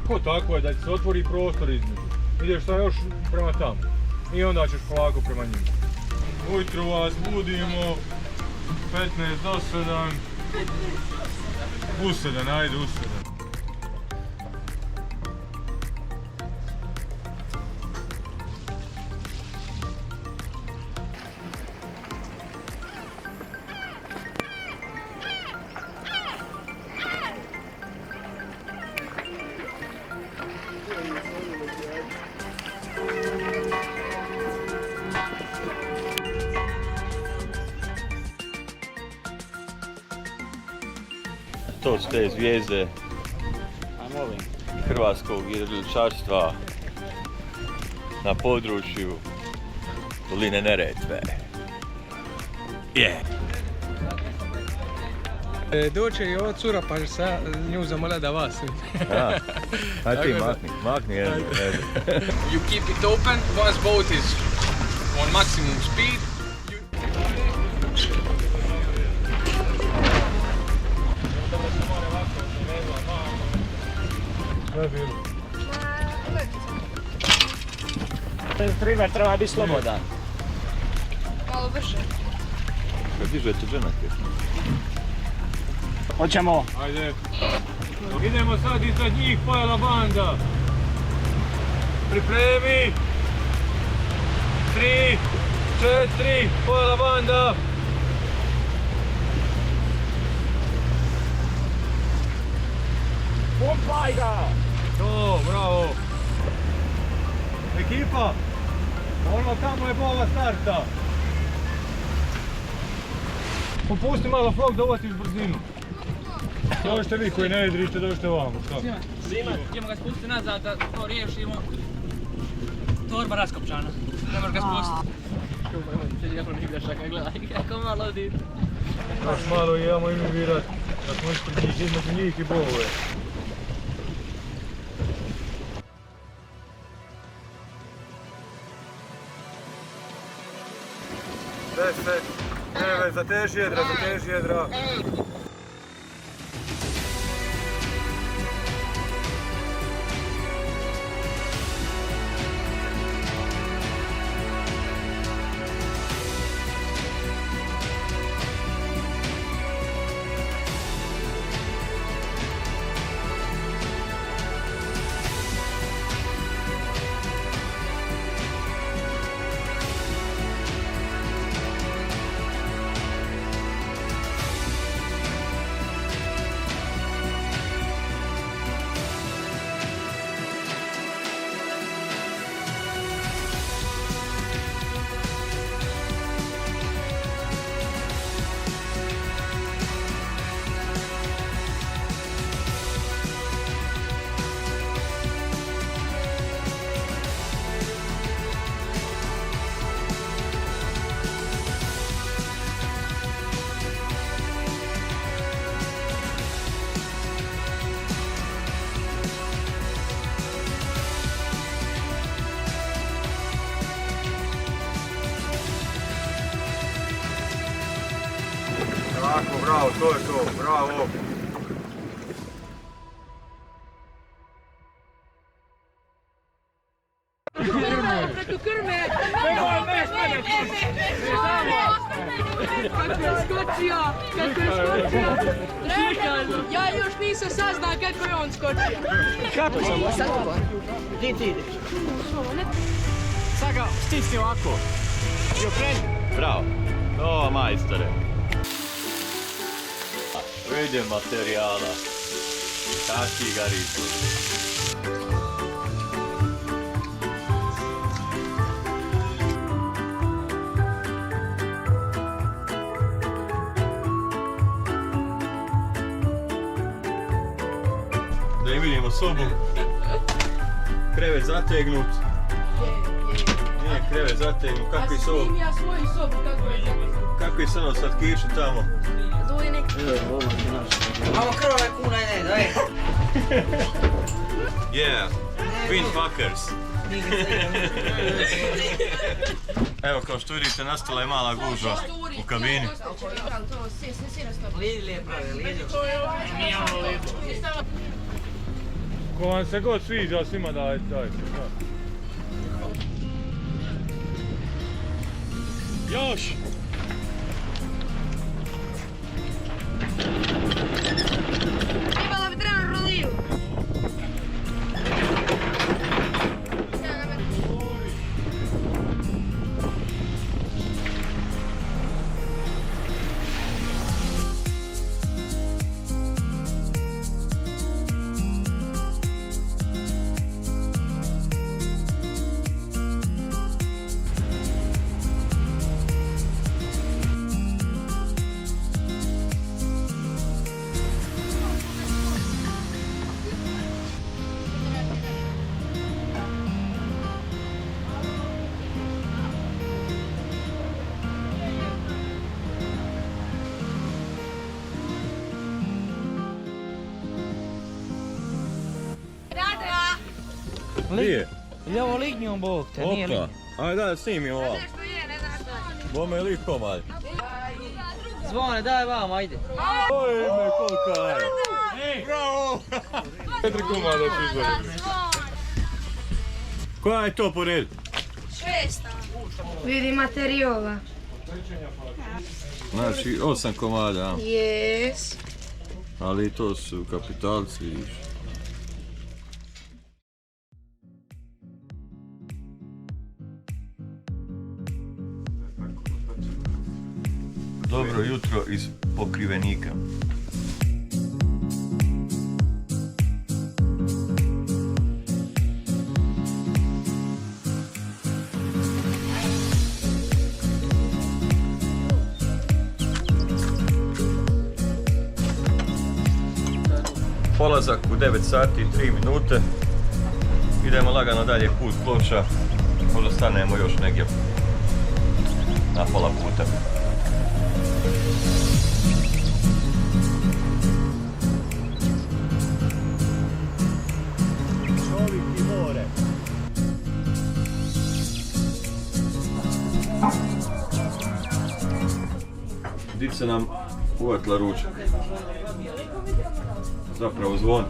Ko tako je, da se otvori prostor između. Ideš sad još prema tamo. I onda ćeš polako prema njima. Ujutru vas budimo, 15 do 7. U 7, ajde u 7. To su te zvijezde hrvatskog jedriličarstva na području doline Neretve. Doće i ova cura pa ću sa nju zamoliti da vas. Ajde ti makni jednu. You keep it open, once boat is on maximum speed. Primer treba biti slobodan. Malo brže. Kad dižete dženake? Hoćemo. Ajde. Idemo sad iznad njih, pojela banda. Pripremi. 3, 4, pojela banda. Pumpaj ga! To, bravo. Ekipa, ono tamo je bola starta. Popusti malo flog da uvatiš brzinu. Dođite vi koji ne jedrište, dođite vamo. Idemo ga spustiti nazad da to riješimo. Torba raskopčana. Trebaš ga spustiti. Kako mi grešaka, gledaj, kako malo di. Još malo imamo i mi virat. Da smo ispred njih, između njih i bove. 10, 9, zateži jedra. Tako, bravo, to je to, bravo. Preko krme! Kako je skočio! Ja još nisam saznao kako je on skočio. Kako sam? Gdje ti ideš? Sad ga stisni ovako. I okreni. Bravo. No, majstore. Vidim materijala. Kakvi garitu. Da im vidimo sobu. Krevet zategnut. Nije krevet zategnut. Kakvi sobu? A snimim ja svoju sobu kako je zategnut. Kakvi su ono slatkiši tamo? Duje neki. Malo krove kuna ne, daj. Yeah, Twin Fuckers. Evo kao što vidite nastala je mala gužva u kabini. Lidi lijepo, lidi. Ko vam se god sviđa, svima dajte. Još! Imala bi trebalo roliju. Gdje je? Ili ovo lignjom, Bog te, nije lignjom. Ajde da snimimo ovo. Što je, ne znaš što je. Bome je lik komad. Zvone, daj vam, ajde. Oj, ime kolika je. Bravo! 4 komada ću izvoditi. Koja je to po redu? Šesta. Vidi materijola. Znači 8 komada, a? Yes. Ali to su kapitalci, vidiš. Dobro jutro iz pokrivenika. Polazak u 9 sati i 3 minute. Idemo lagano dalje put Ploča. Možda stanemo još negdje na pola puta. Čovjek i more. Di se nam uvatila ručak? Zapravo zvon.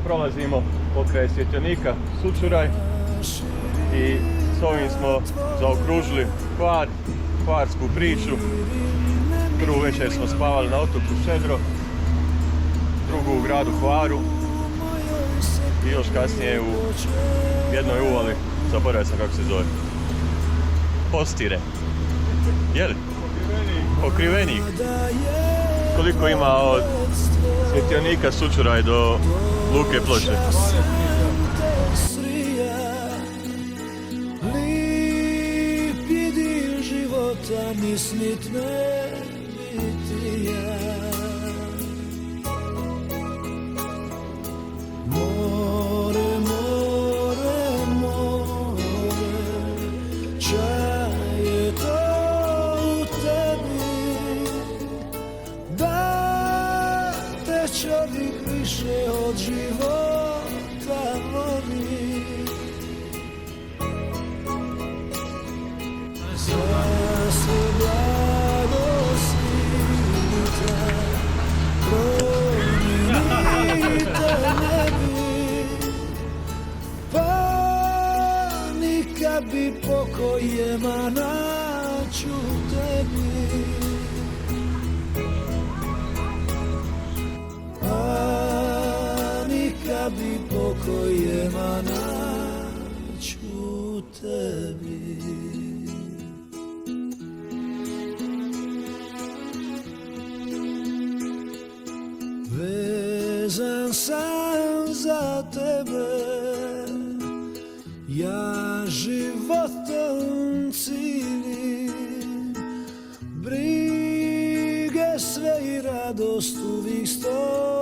Prolazimo pokraj svjetionika Sučuraj i s ovim smo zaokružili Hvar, hvarsku priču. Prvu večer smo spavali na otoku Šedro, drugu u gradu Hvaru i još kasnije u jednoj uvali, zaboravio sam kako se zove. Postire. Jeli? Pokrivenik. Koliko ima od svjetionika Sučuraj do Luke Ploče? Lipi dio života mislit ne biti ja. More, more, more, čaj je to u tebi, da te čovjek više od života voli. Za sve pokojema naću tebi. Anika bi pokojema naću tebi. Vezan sam za tebe, ja životom cijelim, brige sve i radost uvijek stoji.